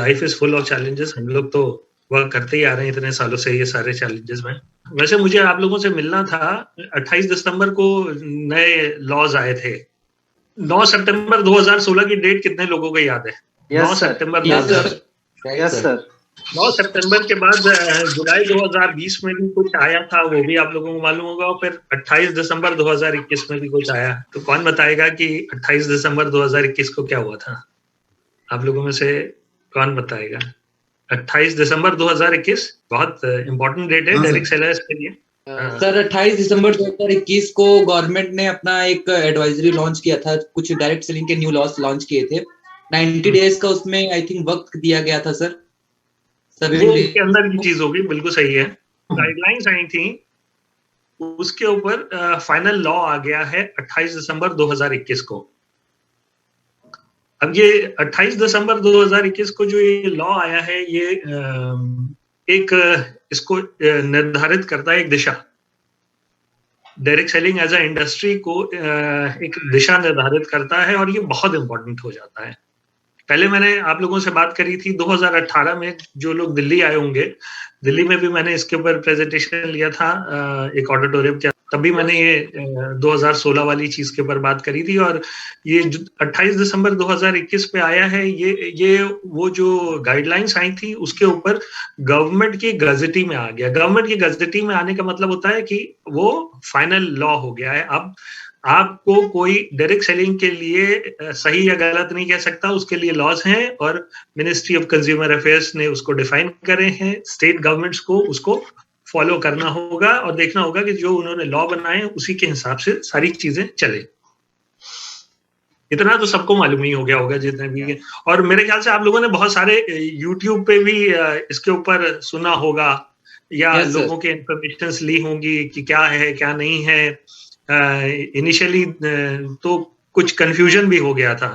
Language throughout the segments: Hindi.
Life is full of challenges. हम लोग तो वर्क करते ही आ रहे हैं इतने सालों से ये सारे चैलेंजेस में। वैसे मुझे आप लोगों से मिलना था। 28 दिसंबर को नए लॉज आए थे। 9 सितंबर 2016 की डेट कितने लोगों को याद है? 9 सितंबर 2000। 9 सितंबर के बाद जुलाई 2020 में भी कुछ आया था, वो भी आप लोगों को मालूम होगा। और फिर 28 दिसंबर 2021 में भी कुछ आया। तो कौन बताएगा कि 28 दिसंबर 2021 को क्या हुआ था? आप लोगों में से कौन बताएगा? 28 दिसंबर 2021 बहुत इंपॉर्टेंट डेट है डायरेक्ट सेलर्स के लिए। सर 28 दिसंबर 2021 को गवर्नमेंट ने अपना एक एडवाइजरी लॉन्च किया था। कुछ डायरेक्ट सेलिंग के न्यू लॉस लॉन्च किए थे। 90 डेज का उसमें आई थिंक वक्त दिया गया था सर। वो उसके अंदर की चीज होगी, बिल्कुल सही है। गाइडलाइंस आई थी, उसके ऊपर फाइनल लॉ आ गया है 28 दिसंबर 2021 को। अब ये 28 दिसंबर 2021 को जो ये लॉ आया है, ये एक इसको निर्धारित करता है एक दिशा। Direct selling as a industry को एक दिशा निर्धारित करता है और ये बहुत इंपॉर्टेंट हो जाता है। पहले मैंने आप लोगों से बात करी थी 2018 में, जो लोग दिल्ली आए होंगे, दिल्ली में भी मैंने इसके ऊपर प्रेजेंटेशन लिया था एक ऑडिटोरियम के। तभी मैंने ये 2016 वाली चीज के ऊपर बात करी थी। और ये 28 दिसंबर 2021 पे आया है, ये वो जो गाइडलाइंस आई थी उसके ऊपर गवर्नमेंट की गजटी में आ गया। गवर्नमेंट की गजटी में आने का मतलब होता है कि वो फाइनल लॉ हो गया है। अब आपको कोई डायरेक्ट सेलिंग के लिए सही या गलत नहीं कह सकता, उसके लिए लॉज हैं और मिनिस्ट्री ऑफ कंज्यूमर अफेयर्स ने उसको डिफाइन करे हैं। स्टेट गवर्नमेंट्स को उसको फॉलो करना होगा और देखना होगा कि जो उन्होंने लॉ बनाए उसी के हिसाब से सारी चीजें चले। इतना तो सबको मालूम ही हो गया होगा जितने भी। और मेरे ख्याल से आप लोगों ने बहुत सारे यूट्यूब पे भी इसके ऊपर सुना होगा या लोगों के इंफॉर्मेशन ली होंगी कि क्या है क्या नहीं है। इनिशियली तो कुछ कंफ्यूजन भी हो गया था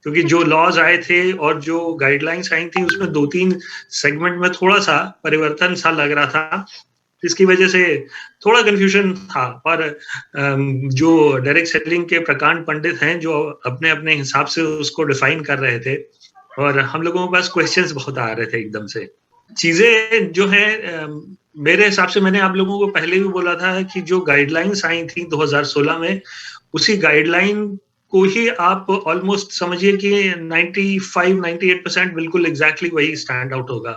क्योंकि जो लॉज आए थे और जो गाइडलाइंस आई थी उसमें 2-3 सेगमेंट में थोड़ा सा परिवर्तन सा लग रहा था, जिसकी वजह से थोड़ा कंफ्यूजन था। और जो डायरेक्ट सेलिंग के प्रकांड पंडित हैं जो अपने अपने हिसाब से उसको डिफाइन कर रहे थे और हम लोगों के पास क्वेश्चंस बहुत आ रहे थे एकदम से। चीजें जो है मेरे हिसाब से, मैंने आप लोगों को पहले भी बोला था कि जो गाइडलाइंस आई थी 2016 में, उसी गाइडलाइन को ही आप ऑलमोस्ट समझिए कि 95-98% बिल्कुल एग्जैक्टली वही स्टैंड आउट होगा।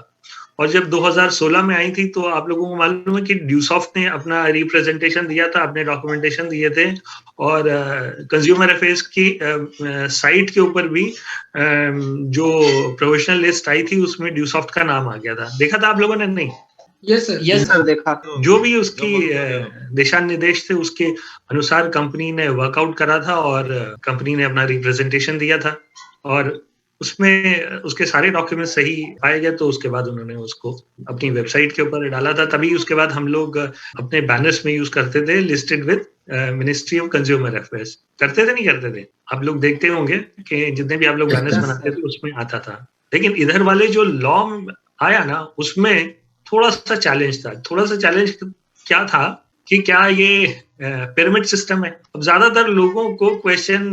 और जब 2016 में आई थी तो आप लोगों को मालूम है कि ड्यूसॉफ्ट ने अपना रिप्रेजेंटेशन दिया था, अपने डॉक्यूमेंटेशन दिए थे और कंज्यूमर अफेयर्स की साइट के ऊपर भी जो प्रोविजनल लिस्ट आई थी उसमें ड्यूसॉफ्ट का नाम आ गया था। देखा था आप लोगों ने? नहीं? यस सर देखा। जो भी उसकी दिशा निर्देश थे उसके अनुसार कंपनी ने वर्कआउट करा था और कंपनी ने अपना रिप्रेजेंटेशन दिया था और उसमें उसके सारे डॉक्यूमेंट सही पाए गए। तो उसके बाद उन्होंने उसको अपनी वेबसाइट के ऊपर डाला था। तभी उसके बाद हम लोग अपने बैनर्स में यूज करते थे listed with ministry of consumer affairs. करते थे नहीं करते थे? आप लोग देखते होंगे कि जितने भी आप लोग बैनर्स बनाते थे उसमें आता था। लेकिन इधर वाले जो लॉ आया ना उसमें थोड़ा सा चैलेंज था। थोड़ा सा चैलेंज क्या था कि क्या ये पिरामिड सिस्टम है? अब ज्यादातर लोगों को क्वेश्चन,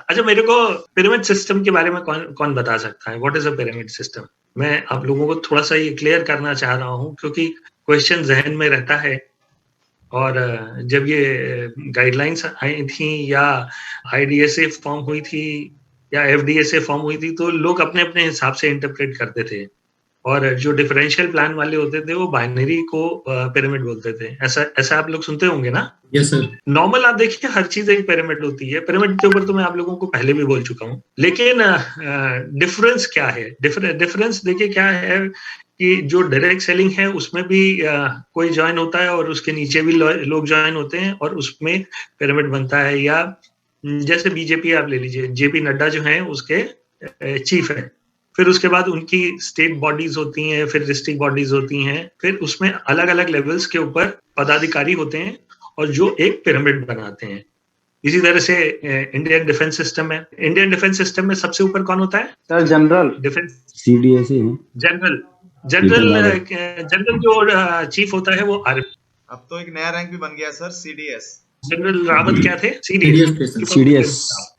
अच्छा मेरे को पिरामिड सिस्टम के बारे में कौन बता सकता है? What is a pyramid system? मैं आप लोगों को थोड़ा सा ये क्लियर करना चाह रहा हूँ क्योंकि क्वेश्चन जहन में रहता है। और जब ये गाइडलाइंस आई थी या IDSA फॉर्म हुई थी या FDSA फॉर्म हुई थी तो लोग अपने अपने हिसाब से इंटरप्रेट करते थे और जो डिफरेंशियल प्लान वाले होते थे वो बाइनरी को पिरामिड बोलते थे। ऐसा आप लोग सुनते होंगे ना? Yes sir. नॉर्मल आप देखिए हर चीज एक पिरामिड होती है। पिरामिड के ऊपर तो मैं आप लोगों को पहले भी बोल चुका हूँ। लेकिन डिफरेंस क्या है? डिफरेंस देखिए क्या है कि जो डायरेक्ट सेलिंग है उसमें भी कोई ज्वाइन होता है और उसके नीचे भी लोग ज्वाइन होते हैं और उसमें पिरामिड बनता है। या जैसे बीजेपी आप ले लीजिए, JP नड्डा जो है उसके चीफ है, फिर उसके बाद उनकी स्टेट बॉडीज होती हैं, फिर डिस्ट्रिक्ट बॉडीज होती हैं, फिर उसमें अलग अलग लेवल्स के ऊपर पदाधिकारी होते हैं और जो एक पिरामिड बनाते हैं। इसी तरह से इंडियन डिफेंस सिस्टम है। इंडियन डिफेंस सिस्टम में सबसे ऊपर कौन होता है? सर जनरल डिफेंस CDSA है। जनरल जो चीफ होता है वो आर्मी। अब तो एक नया रैंक भी बन गया सर, CDS। जनरल रावत क्या थे? सीडीएस।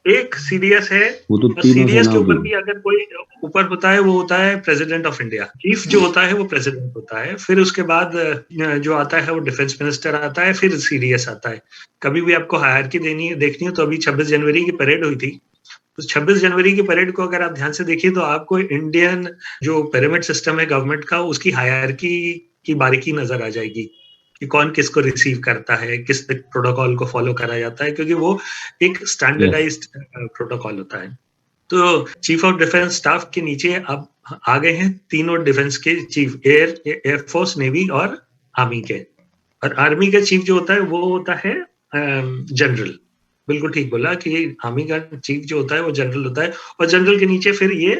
एक सीडीएस है, वो तो सीडीएस के ऊपर भी अगर कोई ऊपर होता है वो होता है प्रेसिडेंट ऑफ इंडिया। चीफ जो होता है वो प्रेसिडेंट होता है, फिर उसके बाद जो आता है वो डिफेंस मिनिस्टर आता है, फिर सीडीएस आता है। कभी भी आपको हायरार्की देखनी हो तो अभी 26 जनवरी की परेड हुई थी, तो 26 जनवरी की परेड को अगर आप ध्यान से देखिए तो आपको इंडियन जो पिरामिड सिस्टम है गवर्नमेंट का, उसकी हायरार्की की बारीकी नजर आ जाएगी कि कौन किसको रिसीव करता है, किस प्रोटोकॉल को फॉलो करा जाता है, क्योंकि वो एक स्टैंडर्डाइज्ड प्रोटोकॉल होता है। तो चीफ ऑफ डिफेंस स्टाफ के नीचे अब आ गए हैं तीनों डिफेंस के चीफ, एयरफोर्स, नेवी और आर्मी के। और आर्मी का चीफ जो होता है वो होता है जनरल। बिल्कुल ठीक बोला कि आर्मी का चीफ जो होता है वो जनरल होता है, और जनरल के नीचे फिर ये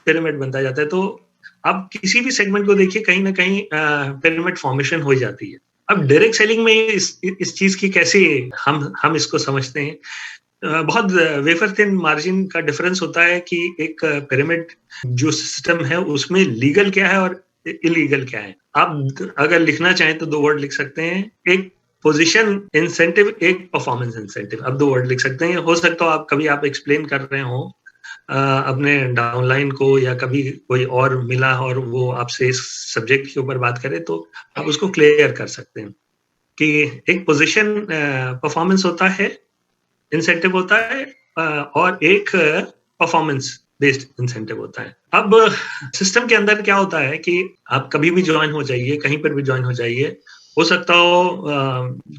पिरामिड बनता जाता है। तो अब किसी भी सेगमेंट को देखिए, कहीं ना कहीं पिरामिड फॉर्मेशन हो जाती है। अब डायरेक्ट सेलिंग में इस चीज की कैसे हम इसको समझते हैं, बहुत वेफर थिन मार्जिन का डिफरेंस होता है कि एक पिरामिड जो सिस्टम है उसमें लीगल क्या है और इलीगल क्या है। आप अगर लिखना चाहें तो 2 वर्ड लिख सकते हैं, एक पोजीशन इंसेंटिव, एक परफॉर्मेंस इंसेंटिव। अब 2 वर्ड लिख सकते हैं। हो सकता हो आप कभी आप एक्सप्लेन कर रहे हो अपने डाउनलाइन को, या कभी कोई और मिला और वो आपसे इस सब्जेक्ट के ऊपर बात करे तो आप उसको क्लियर कर सकते हैं कि एक पोजीशन परफॉर्मेंस होता है, इंसेंटिव होता है, और एक परफॉर्मेंस बेस्ड इंसेंटिव होता है। अब सिस्टम के अंदर क्या होता है कि आप कभी भी ज्वाइन हो जाइए, कहीं पर भी ज्वाइन हो जाइए। हो सकता हो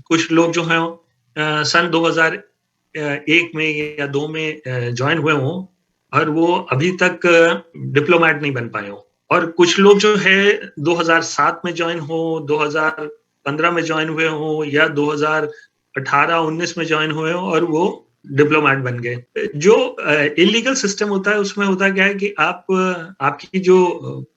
कुछ लोग जो हैं सन 2001 में या 2 में ज्वाइन हुए हों और वो अभी तक डिप्लोमेट नहीं बन पाए हों, और कुछ लोग जो है 2007 में ज्वाइन हो, 2015 में ज्वाइन हुए हों, या 2018-19 में ज्वाइन हुए हो और वो डिप्लोमेट बन गए। जो इलीगल सिस्टम होता है उसमें होता क्या है कि आपकी जो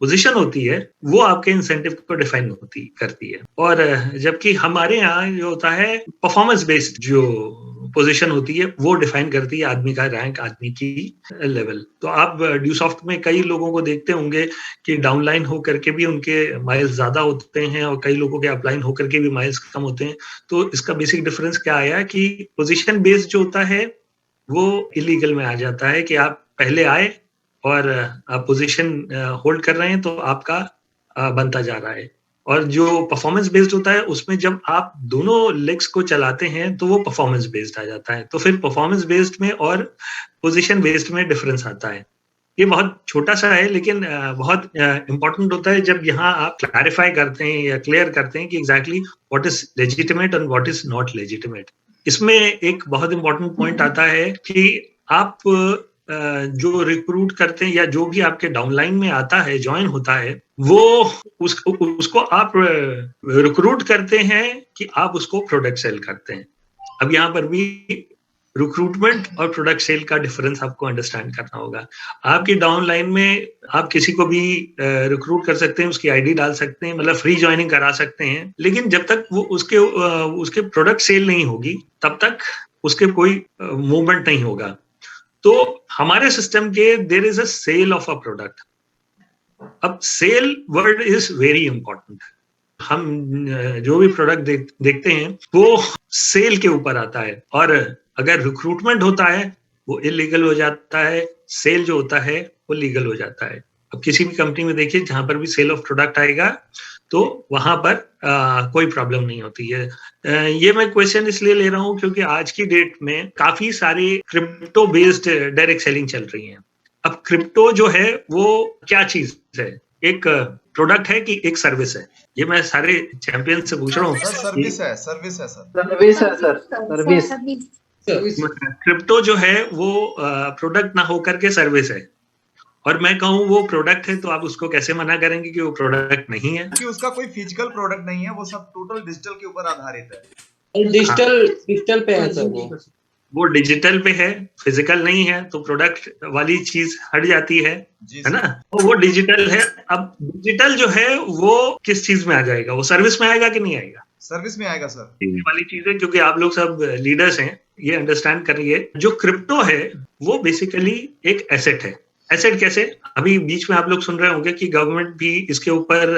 पोजीशन होती है वो आपके इंसेंटिव को डिफाइन करती है, और जबकि हमारे यहाँ जो होता है परफॉर्मेंस बेस्ड जो पोजीशन होती है वो डिफाइन करती है आदमी का रैंक, आदमी की लेवल। तो आप ड्यूसॉफ्ट में कई लोगों को देखते होंगे कि डाउनलाइन होकर के भी उनके माइल्स ज्यादा होते हैं और कई लोगों के अपलाइन होकर के भी माइल्स कम होते हैं। तो इसका बेसिक डिफरेंस क्या आया कि पोजीशन बेस्ड जो होता है वो इलीगल में आ जाता है कि आप पहले आए और आप पोजीशन होल्ड कर रहे हैं तो आपका बनता जा रहा है। और जो परफॉर्मेंस बेस्ड होता है उसमें जब आप दोनों लेग्स को चलाते हैं तो वो परफॉर्मेंस बेस्ड आ जाता है। तो फिर परफॉर्मेंस बेस्ड में और पोजीशन बेस्ड में डिफरेंस आता है। ये बहुत छोटा सा है लेकिन बहुत इंपॉर्टेंट होता है जब यहाँ आप क्लैरिफाई करते हैं या क्लियर करते हैं कि एग्जैक्टली व्हाट इज लेजिटिमेट और व्हाट इज नॉट लेजिटिमेट। इसमें एक बहुत इंपॉर्टेंट पॉइंट आता है कि आप जो रिक्रूट करते हैं या जो भी आपके डाउनलाइन में आता है, ज्वाइन होता है, वो उसको आप रिक्रूट करते हैं कि आप उसको प्रोडक्ट सेल करते हैं। अब यहाँ पर भी रिक्रूटमेंट और प्रोडक्ट सेल का डिफरेंस आपको अंडरस्टैंड करना होगा। आपकी डाउनलाइन में आप किसी को भी रिक्रूट कर सकते हैं, उसकी आईडी डाल सकते हैं, मतलब फ्री ज्वाइनिंग करा सकते हैं, लेकिन जब तक वो उसके प्रोडक्ट सेल नहीं होगी तब तक उसके कोई मूवमेंट नहीं होगा। तो हमारे सिस्टम के there is a sale of a product. अब sale word is very important. हम जो भी प्रोडक्ट देखते हैं वो सेल के ऊपर आता है, और अगर रिक्रूटमेंट होता है वो इलीगल हो जाता है, सेल जो होता है वो लीगल हो जाता है। अब किसी भी कंपनी में देखिए जहां पर भी सेल ऑफ प्रोडक्ट आएगा तो वहां पर कोई प्रॉब्लम नहीं होती है। ये मैं क्वेश्चन इसलिए ले रहा हूं क्योंकि आज की डेट में काफी सारी क्रिप्टो बेस्ड डायरेक्ट सेलिंग चल रही है। अब क्रिप्टो जो है वो क्या चीज है? एक प्रोडक्ट है कि एक सर्विस है? ये मैं सारे चैंपियन से पूछ रहा हूँ। सर्विस है सर। क्रिप्टो जो है वो प्रोडक्ट ना होकर के सर्विस है, और मैं कहूँ वो प्रोडक्ट है तो आप उसको कैसे मना करेंगे कि वो प्रोडक्ट नहीं है? कि उसका कोई फिजिकल प्रोडक्ट नहीं है, वो सब टोटल डिजिटल के ऊपर आधारित है। डिजिटल पे है सर, वो डिजिटल पे है, फिजिकल नहीं है, तो प्रोडक्ट वाली चीज हट जाती है ना? तो वो डिजिटल है। अब डिजिटल जो है वो किस चीज में आ जाएगा? वो सर्विस में आएगा कि नहीं आएगा? सर्विस में आएगा सर। ये वाली चीज है, क्योंकि आप लोग सब लीडर्स हैं, ये अंडरस्टैंड करिए। जो क्रिप्टो है वो बेसिकली एक एसेट है। एसेट कैसे? अभी बीच में आप लोग सुन रहे होंगे कि गवर्नमेंट भी इसके ऊपर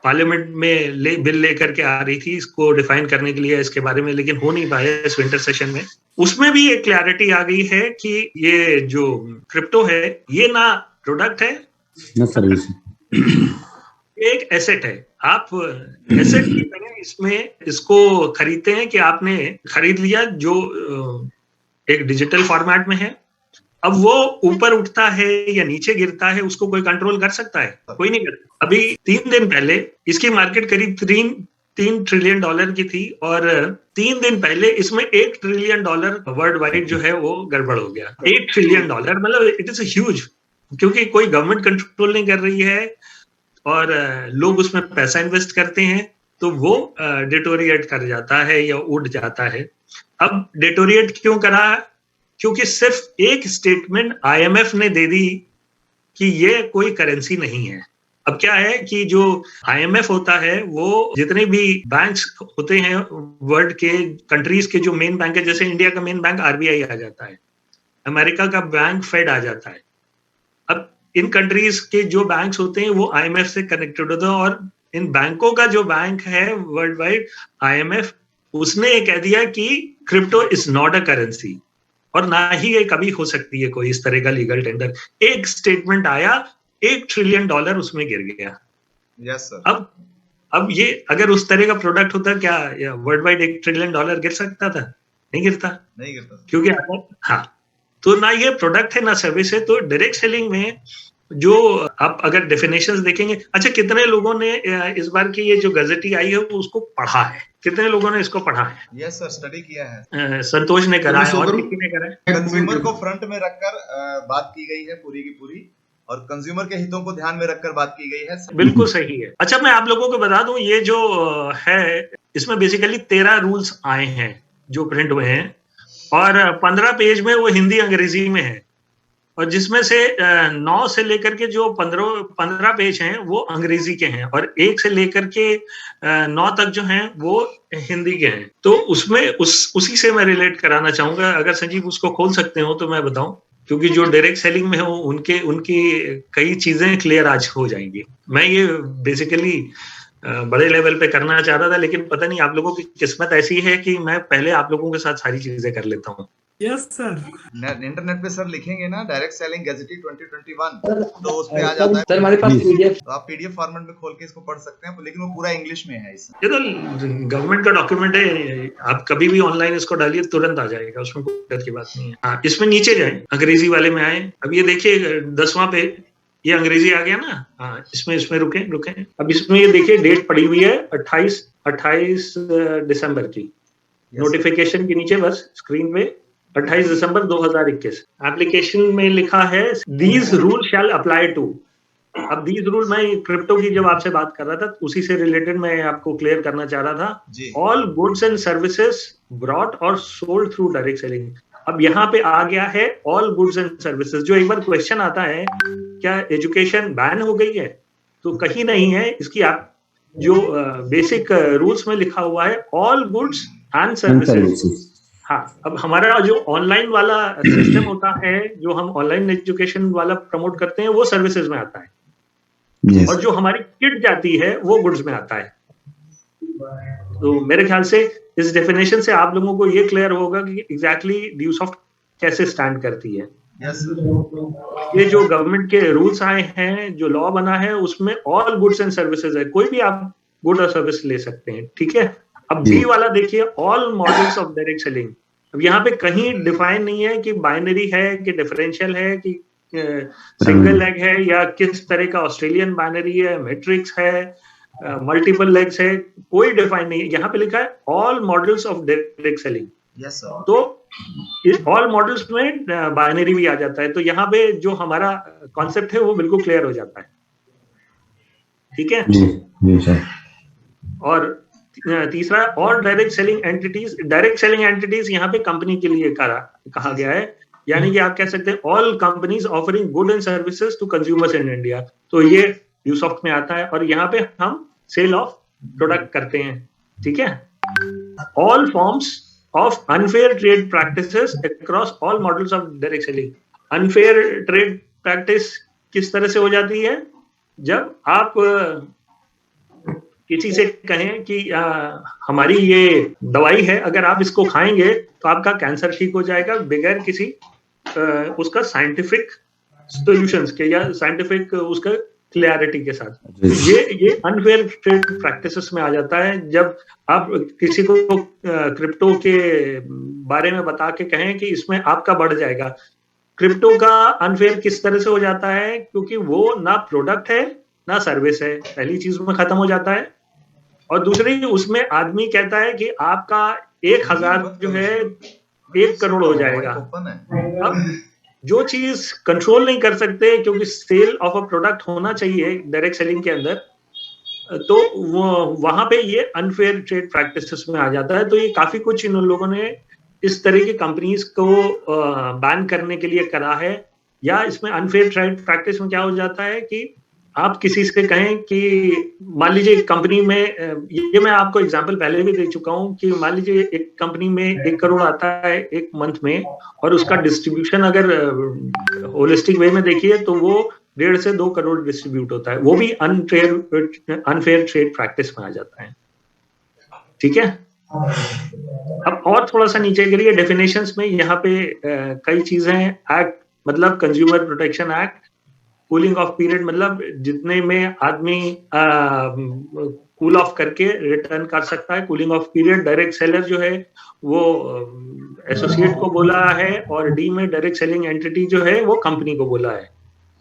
पार्लियामेंट में बिल लेकर के आ रही थी इसको डिफाइन करने के लिए इसके बारे में, लेकिन हो नहीं पाया इस विंटर सेशन में। उसमें भी एक क्लैरिटी आ गई है कि ये जो क्रिप्टो है ये ना प्रोडक्ट है ना सर्विस, एक एसेट है। आप एसेट की तरह इसमें इसको खरीदते हैं कि आपने खरीद लिया जो एक डिजिटल फॉर्मेट में है। अब वो ऊपर उठता है या नीचे गिरता है उसको कोई कंट्रोल कर सकता है? कोई नहीं करता। अभी 3 दिन पहले इसकी मार्केट करीब 3 ट्रिलियन डॉलर की थी और 3 दिन पहले इसमें $1 ट्रिलियन वर्ल्ड वाइड जो है वो गड़बड़ हो गया। $1 ट्रिलियन मतलब इट इज ह्यूज, क्योंकि कोई गवर्नमेंट कंट्रोल नहीं कर रही है और लोग उसमें पैसा इन्वेस्ट करते हैं तो वो डिटोरिएट कर जाता है या उड़ जाता है। अब डिटोरिएट क्यों करा? क्योंकि सिर्फ एक स्टेटमेंट IMF ने दे दी कि ये कोई करेंसी नहीं है। अब क्या है कि जो IMF होता है वो जितने भी बैंक्स होते हैं वर्ल्ड के कंट्रीज के जो मेन बैंक है, जैसे इंडिया का मेन बैंक RBI आ जाता है, अमेरिका का बैंक फेड आ जाता है। अब इन कंट्रीज के जो बैंक्स होते हैं वो IMF से कनेक्टेड होते हैं और इन बैंकों का जो बैंक है वर्ल्ड वाइड IMF, उसने ये कह दिया कि crypto is not a currency और ना ही ये कभी हो सकती है कोई इस तरह का लीगल टेंडर। एक स्टेटमेंट आया, $1 ट्रिलियन उसमें गिर गया। Yes sir. अब ये अगर उस तरह का प्रोडक्ट होता क्या वर्ल्ड वाइड $1 ट्रिलियन गिर सकता था? नहीं गिरता, नहीं गिरता, क्योंकि हाँ, तो ना ये प्रोडक्ट है ना सर्विस है। तो डायरेक्ट सेलिंग में जो आप अगर डेफिनेशंस देखेंगे, अच्छा कितने लोगों ने इस बार की ये जो गजेटी आई है उसको पढ़ा है? कितने लोगों ने इसको पढ़ा है? यस सर, स्टडी किया है। संतोष ने करा है और किसी ने करा है? कंज्यूमर को फ्रंट में रखकर बात की गई है पूरी की पूरी और कंज्यूमर के हितों को ध्यान में रखकर बात की गई है। बिल्कुल सही है। अच्छा मैं आप लोगों को बता दूं ये जो है इसमें बेसिकली 13 रूल्स आए हैं जो प्रिंट हुए हैं और 15 पेज में वो हिंदी अंग्रेजी में है और जिसमें से 9 से लेकर के जो 15 पेज हैं वो अंग्रेजी के हैं और 1 से लेकर के 9 तक जो हैं वो हिंदी के हैं। तो उसमें उसी से मैं रिलेट कराना चाहूंगा। अगर संजीव उसको खोल सकते हो तो मैं बताऊं, क्योंकि जो डायरेक्ट सेलिंग में हो उनकी कई चीजें क्लियर आज हो जाएंगी। मैं ये बेसिकली बड़े लेवल पे करना चाहता था, लेकिन पता नहीं आप लोगों की किस्मत ऐसी है कि मैं पहले आप लोगों के साथ सारी चीजें कर लेता हूँ। Yes sir. इंटरनेट पे सर लिखेंगे ना डायरेक्ट सेलिंग गजेटी 2021 तो उस पे आ जाता है। सर हमारे पास PDF, तो आप PDF फॉर्मेट में खोल के इसको पढ़ सकते हैं, लेकिन वो पूरा इंग्लिश में है। ये तो गवर्नमेंट का डॉक्यूमेंट है, आप कभी भी ऑनलाइन इसको डालिए तुरंत आ जाएगा, उसमें कोई दिक्कत की बात नहीं है। हाँ, इसमें नीचे जाए, अंग्रेजी वाले में आए। अब ये देखिए 10वां पे ये अंग्रेजी आ गया ना। हाँ, इसमें रुके। अब इसमें ये देखिए डेट पड़ी हुई है 28 दिसंबर की। नोटिफिकेशन के नीचे बस स्क्रीन पे 28 दिसंबर 2021 एप्लीकेशन में लिखा है these rule shall apply to. अब दीज रूल, मैं क्रिप्टो की जब आपसे बात कर रहा था उसी से रिलेटेड मैं आपको क्लियर करना चाह रहा था। All goods and services brought और सोल्ड थ्रू डायरेक्ट सेलिंग। अब यहाँ पे आ गया है ऑल गुड्स एंड सर्विसेज। जो एक बार क्वेश्चन आता है क्या एजुकेशन बैन हो गई है, तो कहीं नहीं है। इसकी आप जो बेसिक रूल्स में लिखा हुआ है ऑल गुड्स एंड सर्विसेज। हाँ, अब हमारा जो ऑनलाइन वाला सिस्टम होता है, जो हम ऑनलाइन एजुकेशन वाला प्रमोट करते हैं, वो सर्विसेज में आता है और जो हमारी किट जाती है वो गुड्स में आता है। तो मेरे ख्याल से इस डेफिनेशन से आप लोगों को ये क्लियर होगा कि एग्जैक्टली ड्यूसॉफ्ट कैसे स्टैंड करती है। ये जो गवर्नमेंट के रूल्स आए हैं, जो लॉ बना है, उसमें ऑल गुड्स एंड सर्विसेज है, कोई भी आप गुड और सर्विस ले सकते हैं, ठीक है। अब बी वाला देखिए all models of direct selling. अब यहाँ पे कहीं डिफाइन नहीं है कि बाइनरी है कि डिफरेंशियल है कि सिंगल लेग है या किस तरह का ऑस्ट्रेलियन बाइनरी है, मैट्रिक्स है, मल्टीपल लेग्स है, कोई डिफाइन नहीं है। यहाँ पे लिखा है all models of direct selling. Yes sir. तो इस ऑल मॉडल्स में बाइनरी भी आ जाता है, तो यहाँ पे जो हमारा कॉन्सेप्ट है वो बिल्कुल क्लियर हो जाता है, ठीक है जी सर। और तीसरा और direct selling entities. Direct selling entities यहाँ पे कंपनी के लिए कहा गया है, यानी कि आप कह सकते हैं all companies offering good and services to consumers in India. तो ये ड्यूसॉफ्ट में आता है और यहाँ पे हम सेल ऑफ प्रोडक्ट करते हैं, ठीक है। All forms of unfair trade practices across all models of direct selling. Unfair trade practice किस तरह से हो जाती है? जब आप किसी से कहें कि हमारी ये दवाई है, अगर आप इसको खाएंगे तो आपका कैंसर ठीक हो जाएगा, बगैर किसी उसका साइंटिफिक सॉल्यूशंस के या साइंटिफिक उसका क्लियरिटी के साथ। ये अनफेयर ट्रेड प्रैक्टिसेस में आ जाता है। जब आप किसी को क्रिप्टो के बारे में बता के कहें कि इसमें आपका बढ़ जाएगा, क्रिप्टो का अनफेयर किस तरह से हो जाता है? क्योंकि वो ना प्रोडक्ट है ना सर्विस है, पहली चीज में खत्म हो जाता है। और दूसरी, उसमें आदमी कहता है कि आपका 1000 जो है 1 करोड़ हो जाएगा। अब जो चीज कंट्रोल नहीं कर सकते, क्योंकि सेल ऑफ अ प्रोडक्ट होना चाहिए डायरेक्ट सेलिंग के अंदर, तो वहां पे ये अनफेयर ट्रेड प्रैक्टिसेस में आ जाता है। तो ये काफी कुछ इन लोगों ने इस तरह की कंपनीज को बैन करने के लिए करा है। या इसमें अनफेयर ट्रेड प्रैक्टिस में क्या हो जाता है कि आप किसी से कहें कि मान लीजिए कंपनी में, ये मैं आपको एग्जांपल पहले भी दे चुका हूं कि मान लीजिए एक कंपनी में 1 करोड़ आता है एक मंथ में, और उसका डिस्ट्रीब्यूशन अगर होलिस्टिक वे में देखिए तो वो 1.5 से 2 करोड़ डिस्ट्रीब्यूट होता है। वो भी अनफेयर ट्रेड प्रैक्टिस में आ जाता है। ठीक है, अब और थोड़ा सा नीचे गिरिए डेफिनेशंस में। यहाँ पे कई चीजें हैं। एक्ट मतलब consumer protection act, cooling of period मतलब जितने में आदमी कूल ऑफ करके रिटर्न कर सकता है, cooling of period. Direct seller जो है वो एसोसिएट को बोला है, और डी में डायरेक्ट सेलिंग एंटिटी जो है वो कंपनी को बोला है।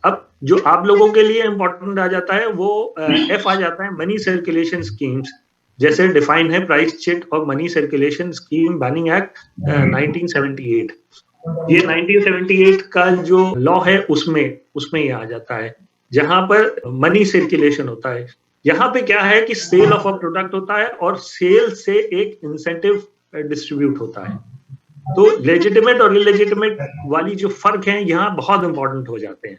अब जो आप लोगों के लिए इंपॉर्टेंट आ जाता है वो एफ आ जाता है, मनी सर्कुलेशन स्कीम्स, जैसे डिफाइन है प्राइस चिट और money circulation scheme banning act 1978। ये 1978 का जो लॉ है उसमें ये आ जाता है, जहां पर मनी सर्कुलेशन होता है। यहाँ पे क्या है कि सेल ऑफ अ प्रोडक्ट होता है और सेल से एक इंसेंटिव डिस्ट्रीब्यूट होता है। तो लेजिटिमेट और इलेजिटिमेट वाली जो फर्क है यहाँ बहुत इंपॉर्टेंट हो जाते हैं।